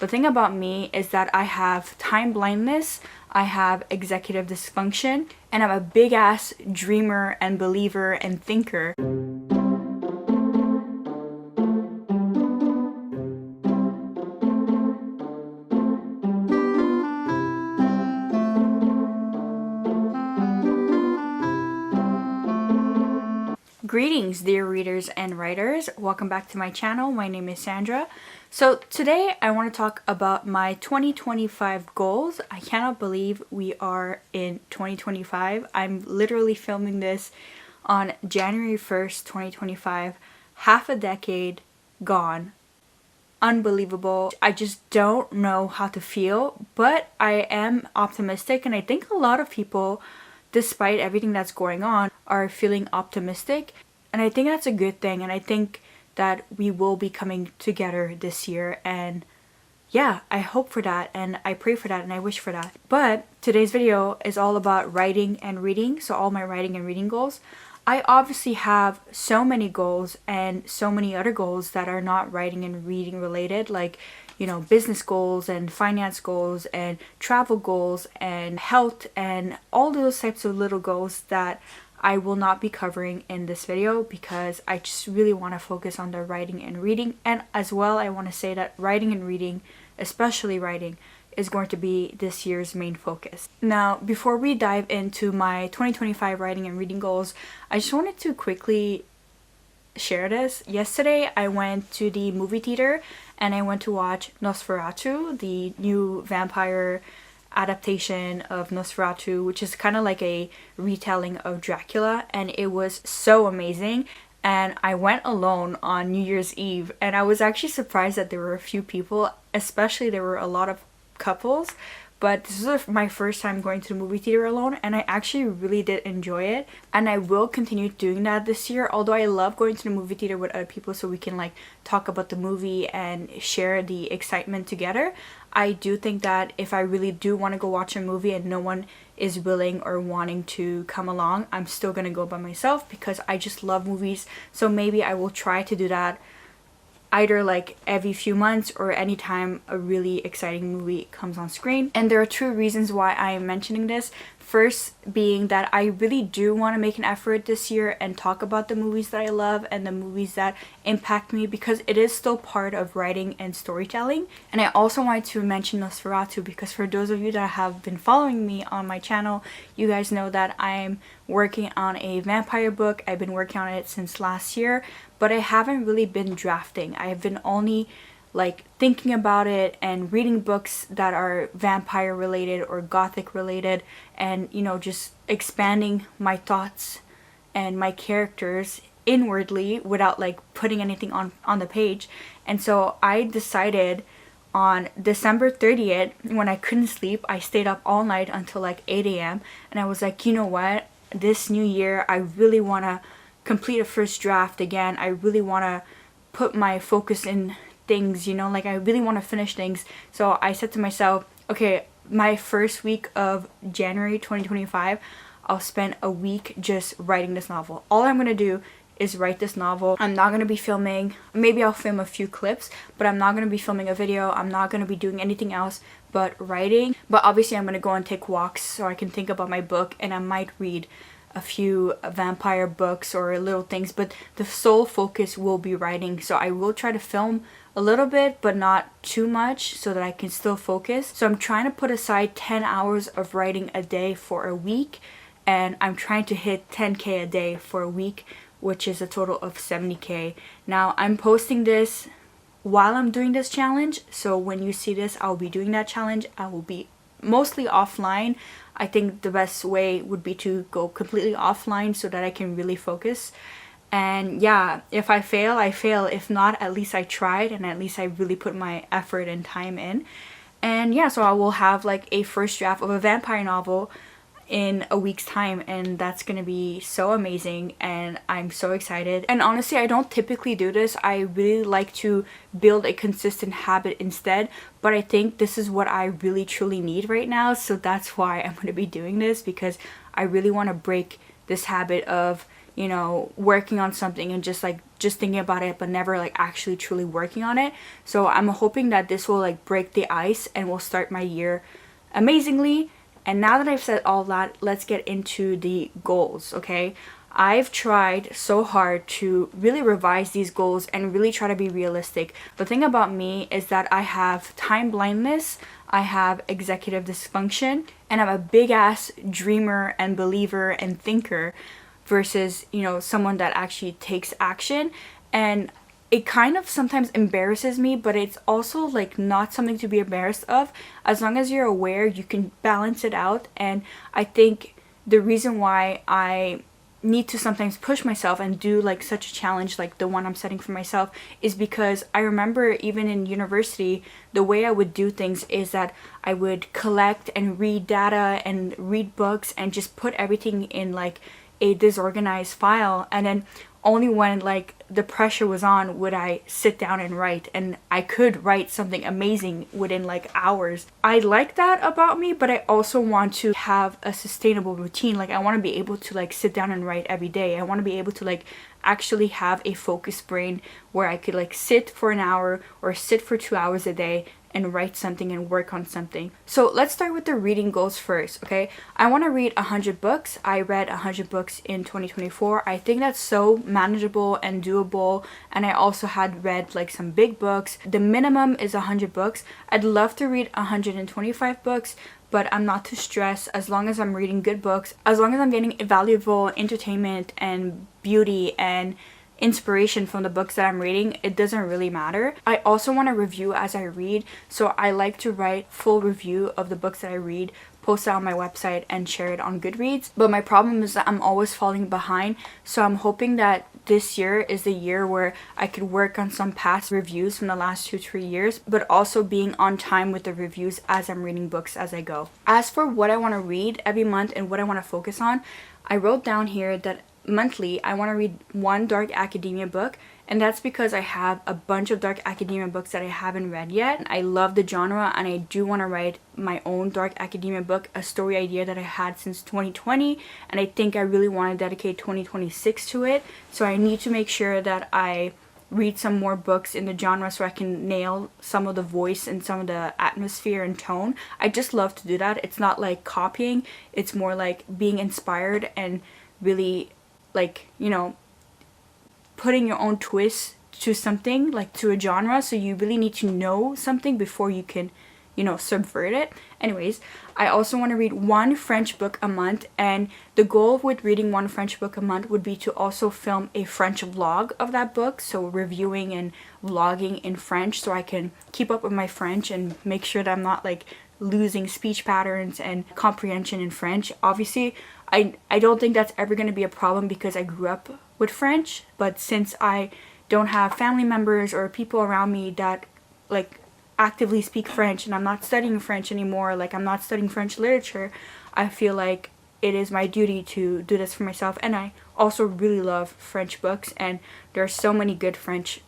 The thing about me is that I have time blindness, I have executive dysfunction, and I'm a big ass dreamer and believer and thinker. Greetings, dear readers and writers. Welcome back to my channel. My name is Sandra. So today I want to talk about my 2025 goals. I cannot believe we are in 2025. I'm literally filming this on January 1st, 2025. Half a decade gone. Unbelievable. I just don't know how to feel, but I am optimistic, and I think a lot of people, despite everything that's going on, are feeling optimistic, and I think that's a good thing, and I think that we will be coming together this year, and yeah, I hope for that, and I pray for that, and I wish for that. But today's video is all about writing and reading, so all my writing and reading goals. I obviously have so many goals and so many other goals that are not writing and reading related, like, you know, business goals and finance goals and travel goals and health and all those types of little goals that I will not be covering in this video because I just really want to focus on the writing and reading. And as well, I want to say that writing and reading, especially writing, is going to be this year's main focus. Now, before we dive into my 2025 writing and reading goals, I just wanted to quickly share this. Yesterday, I went to the movie theater and I went to watch Nosferatu, the new vampire adaptation of Nosferatu, which is kind of like a retelling of Dracula, and it was so amazing. And I went alone on New Year's Eve, and I was actually surprised that there were a few people, especially there were a lot of couples, but this is my first time going to the movie theater alone, and I actually really did enjoy it, and I will continue doing that this year. Although I love going to the movie theater with other people so we can like talk about the movie and share the excitement together, I do think that if I really do want to go watch a movie and no one is willing or wanting to come along, I'm still gonna go by myself because I just love movies. So maybe I will try to do that either like every few months or anytime a really exciting movie comes on screen. And there are two reasons why I am mentioning this. First being that I really do want to make an effort this year and talk about the movies that I love and the movies that impact me, because it is still part of writing and storytelling. And I also wanted to mention Nosferatu because for those of you that have been following me on my channel, you guys know that I'm working on a vampire book. I've been working on it since last year, but I haven't really been drafting. I have been only like thinking about it and reading books that are vampire related or gothic related, and you know, just expanding my thoughts and my characters inwardly without like putting anything on the page. And so I decided on December 30th, when I couldn't sleep, I stayed up all night until like 8 a.m. and I was like, you know what, this new year I really want to complete a first draft again. I really want to put my focus in things, you know, like I really want to finish things. So I said to myself, okay, my first week of January 2025, I'll spend a week just writing this novel. All I'm gonna do is write this novel. I'm not gonna be filming. Maybe I'll film a few clips, but I'm not gonna be filming a video. I'm not gonna be doing anything else but writing. But obviously I'm gonna go and take walks so I can think about my book, and I might read a few vampire books or little things, but the sole focus will be writing. So I will try to film a little bit but not too much so that I can still focus. So I'm trying to put aside 10 hours of writing a day for a week, and I'm trying to hit 10k a day for a week, which is a total of 70k. Now I'm posting this while I'm doing this challenge, so when you see this, I'll be doing that challenge. I will be mostly offline. I think the best way would be to go completely offline so that I can really focus. And yeah, if I fail, I fail. If not, at least I tried, and at least I really put my effort and time in. And yeah, so I will have like a first draft of a vampire novel in a week's time, and that's gonna be so amazing, and I'm so excited. And honestly, I don't typically do this. I really like to build a consistent habit instead, but I think this is what I really truly need right now, so that's why I'm gonna be doing this, because I really want to break this habit of you know, working on something and just thinking about it but never like actually truly working on it. So I'm hoping that this will like break the ice and will start my year amazingly. And now that I've said all that, let's get into the goals, okay? I've tried so hard to really revise these goals and really try to be realistic. The thing about me is that I have time blindness, I have executive dysfunction, and I'm a big ass dreamer and believer and thinker versus, you know, someone that actually takes action. And it kind of sometimes embarrasses me, but it's also like not something to be embarrassed of. As long as you're aware, you can balance it out. And I think the reason why I need to sometimes push myself and do like such a challenge like the one I'm setting for myself is because I remember even in university, the way I would do things is that I would collect and read data and read books and just put everything in like a disorganized file, and then only when like the pressure was on would I sit down and write, and I could write something amazing within like hours. I like that about me, but I also want to have a sustainable routine. Like I want to be able to like sit down and write every day. I want to be able to like actually have a focused brain where I could like sit for an hour or sit for 2 hours a day and write something and work on something. So let's start with the reading goals first, okay? I want to read 100 books. I read 100 books in 2024. I think that's so manageable and doable, and I also had read like some big books. The minimum is 100 books. I'd love to read 125 books, but I'm not too stressed as long as I'm reading good books, as long as I'm getting valuable entertainment and beauty and inspiration from the books that I'm reading. It doesn't really matter. I also want to review as I read, so I like to write full review of the books that I read, post it on my website and share it on Goodreads. But my problem is that I'm always falling behind, so I'm hoping that this year is the year where I could work on some past reviews from the last 2-3 years, but also being on time with the reviews as I'm reading books as I go. As for what I want to read every month and what I want to focus on, I wrote down here that monthly I want to read one dark academia book, and that's because I have a bunch of dark academia books that I haven't read yet. I love the genre and I do want to write my own dark academia book, a story idea that I had since 2020, and I think I really want to dedicate 2026 to it. So I need to make sure that I read some more books in the genre so I can nail some of the voice and some of the atmosphere and tone. I just love to do that. It's not like copying, it's more like being inspired and really like, you know, putting your own twist to something, like to a genre. So you really need to know something before you can, you know, subvert it. Anyways, I also want to read one French book a month, and the goal with reading one French book a month would be to also film a French vlog of that book, so reviewing and vlogging in French so I can keep up with my French and make sure that I'm not like losing speech patterns and comprehension in French. Obviously, I don't think that's ever going to be a problem because I grew up with French, but since I don't have family members or people around me that like actively speak French, and I'm not studying French anymore, like I'm not studying French literature, I feel like it is my duty to do this for myself. And I also really love French books, and there are so many good French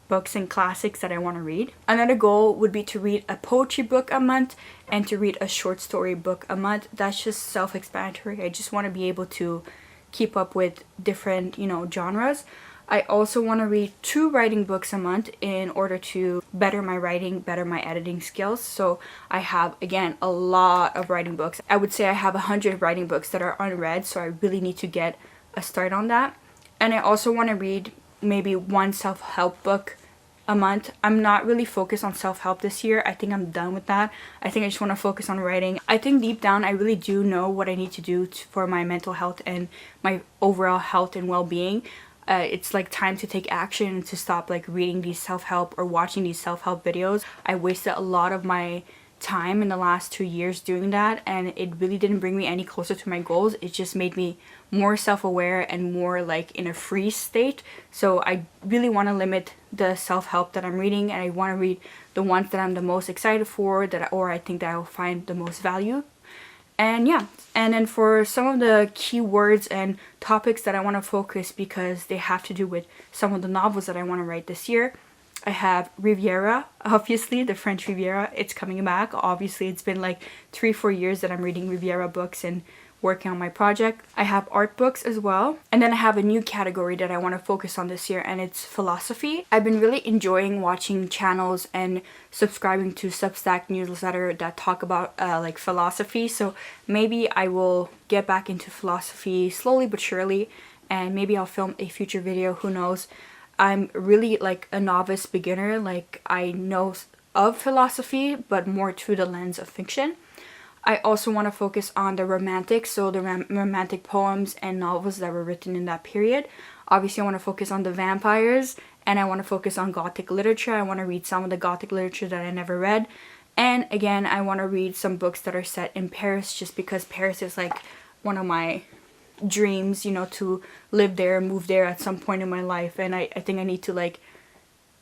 books and classics that I want to read. Another goal would be to read a poetry book a month and to read a short story book a month. That's just self-explanatory. I just want to be able to keep up with different, you know, genres. I also want to read 2 writing books a month in order to better my writing, better my editing skills. So I have, again, a lot of writing books. I would say I have 100 writing books that are unread, so I really need to get a start on that. And I also want to read maybe one self-help book a month. I'm not really focused on self-help this year. I think I'm done with that. I think I just want to focus on writing. I think deep down I really do know what I need to do for my mental health and my overall health and well-being. It's like time to take action, to stop like reading these self-help or watching these self-help videos. I wasted a lot of my time in the last 2 years doing that, and it really didn't bring me any closer to my goals. It just made me more self-aware and more like in a free state. So I really want to limit the self-help that I'm reading, and I want to read the ones that I'm the most excited for, or I think that I will find the most value. And yeah, and then for some of the keywords and topics that I want to focus because they have to do with some of the novels that I want to write this year, I have Riviera, obviously, the French Riviera. It's coming back. Obviously, it's been like 3-4 years that I'm reading Riviera books, and working on my project. I have art books as well. And then I have a new category that I want to focus on this year, and it's philosophy. I've been really enjoying watching channels and subscribing to Substack newsletter that talk about like philosophy. So maybe I will get back into philosophy slowly but surely, and maybe I'll film a future video, who knows. I'm really like a novice beginner, like I know of philosophy but more through the lens of fiction. I also want to focus on the romantics, so the romantic poems and novels that were written in that period. Obviously I want to focus on the vampires, and I want to focus on Gothic literature. I want to read some of the Gothic literature that I never read. And again, I want to read some books that are set in Paris, just because Paris is like one of my dreams, you know, to live there, move there at some point in my life. And I think I need to, like,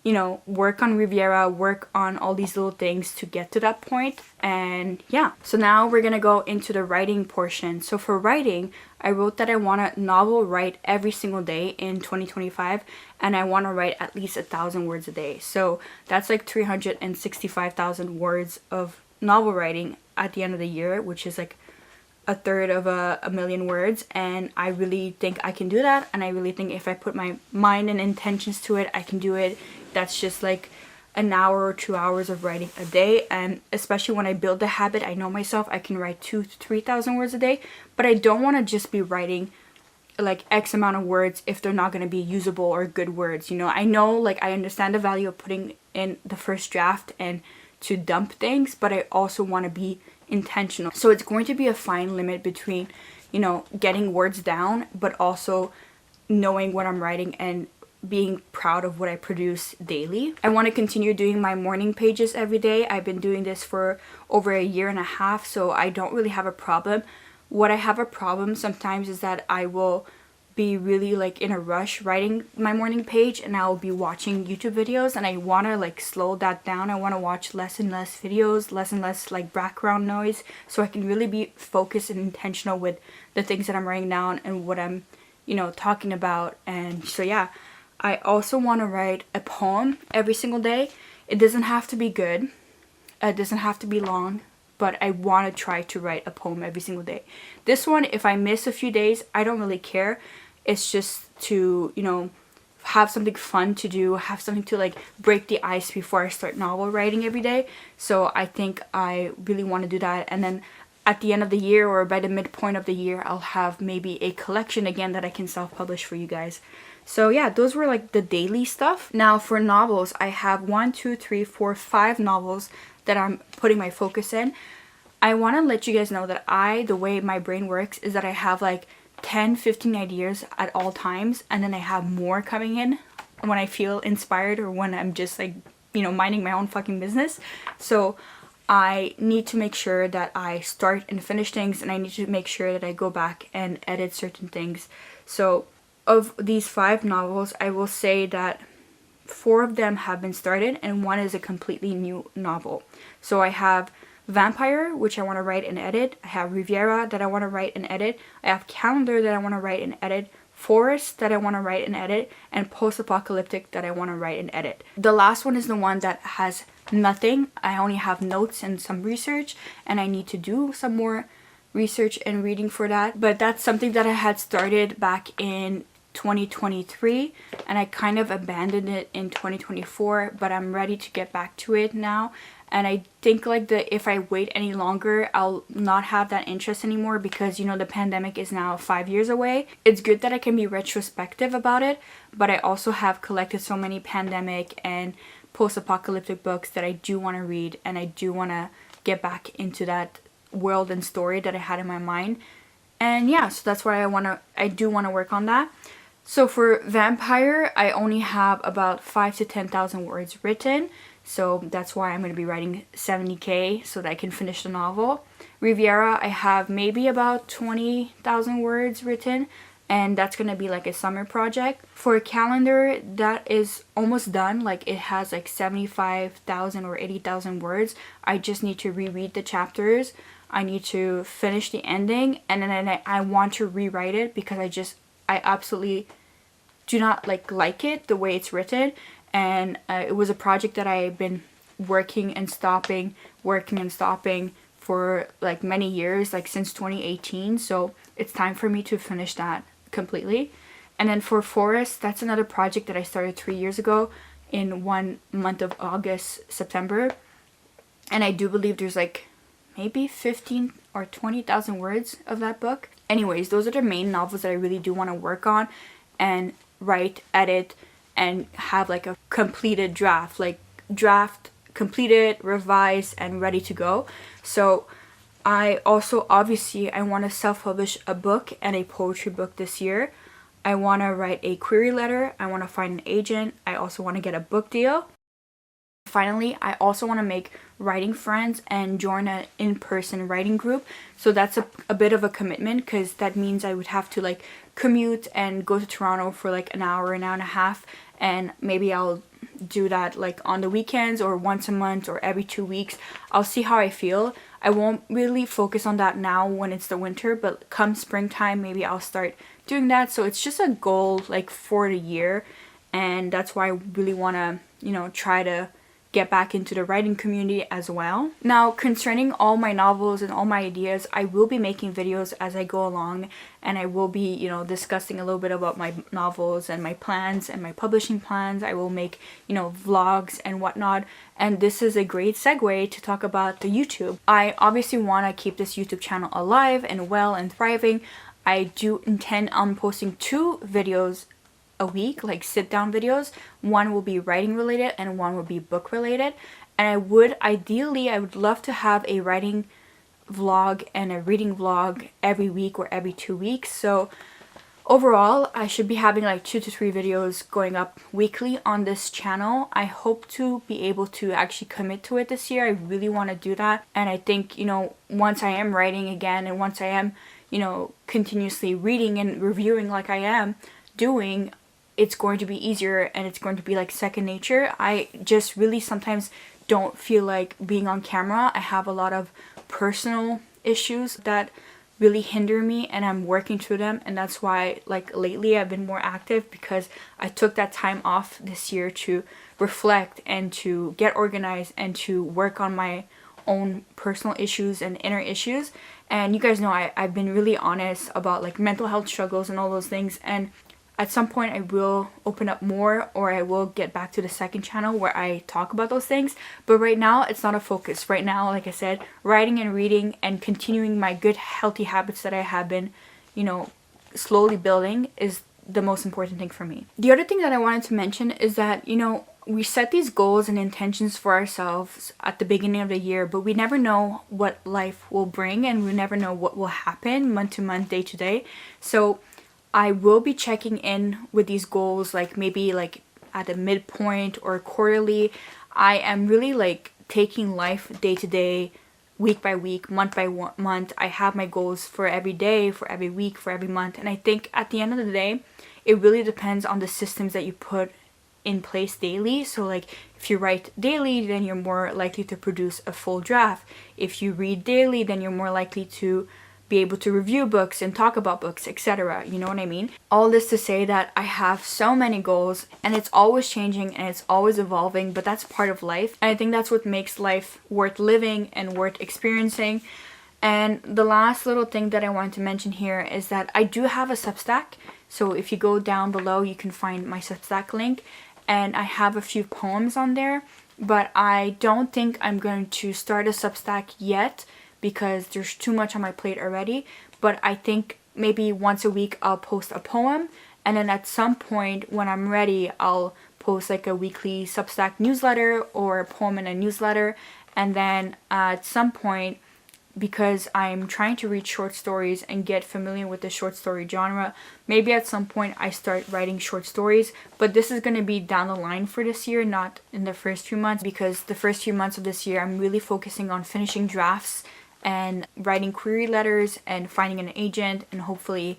you know, work on Riviera, work on all these little things to get to that point. And yeah, so now we're gonna go into the writing portion. So for writing, I wrote that I want to novel write every single day in 2025, and I want to write at least 1,000 words a day. So that's like 365,000 words of novel writing at the end of the year, which is like a third of a million words. And I really think I can do that, and I really think if I put my mind and intentions to it, I can do it. That's just like an hour or 2 hours of writing a day, and especially when I build the habit, I know myself, I can write 2,000 to 3,000 words a day. But I don't want to just be writing like X amount of words if they're not going to be usable or good words. You know, I know, like, I understand the value of putting in the first draft and to dump things, but I also want to be intentional. So it's going to be a fine limit between, you know, getting words down but also knowing what I'm writing and being proud of what I produce daily. I want to continue doing my morning pages every day. I've been doing this for over a year and a half, so I don't really have a problem. What I have a problem sometimes is that I will be really like in a rush writing my morning page, and I'll be watching YouTube videos, and I want to like slow that down. I want to watch less and less videos, less and less like background noise, so I can really be focused and intentional with the things that I'm writing down and what I'm, you know, talking about. And so yeah, I also want to write a poem every single day. It doesn't have to be good, it doesn't have to be long, but I want to try to write a poem every single day. This one, if I miss a few days, I don't really care. It's just to, you know, have something fun to do, have something to like break the ice before I start novel writing every day. So I think I really want to do that. And then at the end of the year, or by the midpoint of the year, I'll have maybe a collection again that I can self-publish for you guys. So yeah, those were like the daily stuff. Now for novels, I have 5 novels that I'm putting my focus in. I want to let you guys know that the way my brain works is that I have like 10-15 ideas at all times, and then I have more coming in when I feel inspired or when I'm just like, you know, minding my own fucking business. So I need to make sure that I start and finish things, and I need to make sure that I go back and edit certain things. So of these 5 novels, I will say that 4 of them have been started and 1 is a completely new novel. So I have Vampire, which I want to write and edit. I have Riviera that I want to write and edit. I have Calendar that I want to write and edit. Forest that I want to write and edit. And Post-Apocalyptic that I want to write and edit. The last one is the one that has nothing. I only have notes and some research, and I need to do some more research and reading for that. But that's something that I had started back in 2023, and I kind of abandoned it in 2024, but I'm ready to get back to it now. And I think like if I wait any longer, I'll not have that interest anymore, because, you know, the pandemic is now 5 years away. It's good that I can be retrospective about it, but I also have collected so many pandemic and post-apocalyptic books that I do want to read, and I do want to get back into that world and story that I had in my mind. And yeah, so that's why I do want to work on that. So for Vampire, I only have about 5,000 to 10,000 words written. So that's why I'm going to be writing 70k so that I can finish the novel. Riviera, I have maybe about 20,000 words written, and that's going to be like a summer project. For Calendar, that is almost done. Like, it has like 75,000 or 80,000 words. I just need to reread the chapters. I need to finish the ending, and then I want to rewrite it because I absolutely do not like it the way it's written. And it was a project that I've been working and stopping for like many years, like since 2018. So it's time for me to finish that completely. And then for Forest, that's another project that I started 3 years ago in 1 month of August, September. And I do believe there's like maybe 15 or 20,000 words of that book. Anyways, those are the main novels that I really do want to work on and write, edit, and have like a completed draft. Like draft completed, revised, and ready to go. So I also, obviously, I want to self-publish a book and a poetry book this year. I want to write a query letter. I want to find an agent. I also want to get a book deal. Finally, I also want to make writing friends and join an in-person writing group. So that's a bit of a commitment, because that means I would have to like commute and go to Toronto for like an hour and a half. And maybe I'll do that like on the weekends or once a month or every 2 weeks. I'll see how I feel. I won't really focus on that now when it's the winter, but come springtime, maybe I'll start doing that. So it's just a goal like for the year. And that's why I really want to, try to get back into the writing community as well. Now, concerning all my novels and all my ideas, I will be making videos as I go along, and I will be, discussing a little bit about my novels and my plans and my publishing plans. I will make, vlogs and whatnot, and this is a great segue to talk about the YouTube. I obviously want to keep this YouTube channel alive and well and thriving. I do intend on posting 2 videos a week, like sit down videos. One will be writing related and one will be book related. And I would love to have a writing vlog and a reading vlog every week or every 2 weeks. So overall, I should be having like 2 to 3 videos going up weekly on this channel. I hope to be able to actually commit to it this year. I really want to do that. And I think, once I am writing again and once I am, continuously reading and reviewing like I am doing, it's going to be easier and it's going to be like second nature. I just really sometimes don't feel like being on camera. I have a lot of personal issues that really hinder me, and I'm working through them, and that's why like lately I've been more active, because I took that time off this year to reflect and to get organized and to work on my own personal issues and inner issues. And you guys know I've been really honest about like mental health struggles and all those things, and at some point I will open up more, or I will get back to the second channel where I talk about those things. But right now it's not a focus. Right now, like I said, writing and reading and continuing my good healthy habits that I have been, slowly building is the most important thing for me. The other thing that I wanted to mention is that, we set these goals and intentions for ourselves at the beginning of the year, but we never know what life will bring, and we never know what will happen month to month, day to day. So I will be checking in with these goals, like maybe like at a midpoint or quarterly. I am really like taking life day to day, week by week, month by month. I have my goals for every day, for every week, for every month. And I think at the end of the day, it really depends on the systems that you put in place daily. So like if you write daily, then you're more likely to produce a full draft. If you read daily, then you're more likely to be able to review books and talk about books, etc. You know what I mean? All this to say that I have so many goals, and it's always changing and it's always evolving, but that's part of life. And I think that's what makes life worth living and worth experiencing. And the last little thing that I wanted to mention here is that I do have a Substack. So if you go down below, you can find my Substack link, and I have a few poems on there, but I don't think I'm going to start a Substack yet, because there's too much on my plate already. But I think maybe once a week I'll post a poem, and then at some point when I'm ready, I'll post like a weekly Substack newsletter or a poem in a newsletter. And then at some point, because I'm trying to read short stories and get familiar with the short story genre, maybe at some point I start writing short stories. But this is going to be down the line for this year, not in the first few months, because the first few months of this year I'm really focusing on finishing drafts and writing query letters and finding an agent, and hopefully,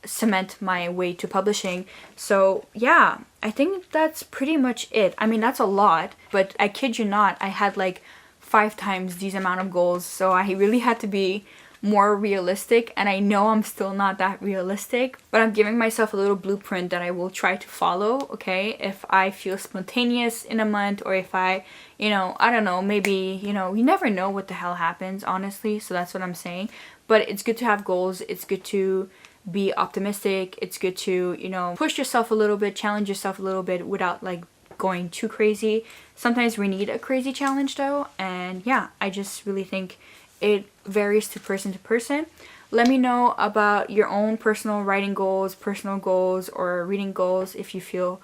cement my way to publishing. So yeah, I think that's pretty much it. I mean, that's a lot, but I kid you not, I had like 5 times these amount of goals, so I really had to be more realistic, and I know I'm still not that realistic, but I'm giving myself a little blueprint that I will try to follow, okay? If I feel spontaneous in a month, or if I, you know, I don't know, maybe, you know, you never know what the hell happens, honestly, so that's what I'm saying. But it's good to have goals, it's good to be optimistic, it's good to, you know, push yourself a little bit, challenge yourself a little bit without like going too crazy. Sometimes we need a crazy challenge though, and yeah, I just really think it varies to person. Let me know about your own personal writing goals, personal goals, or reading goals if you feel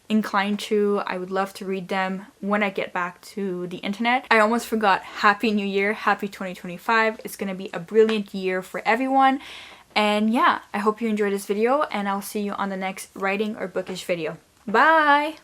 inclined to. I would love to read them when I get back to the internet. I almost forgot, Happy New Year, happy 2025. It's gonna be a brilliant year for everyone. And yeah, I hope you enjoyed this video, and I'll see you on the next writing or bookish video. Bye!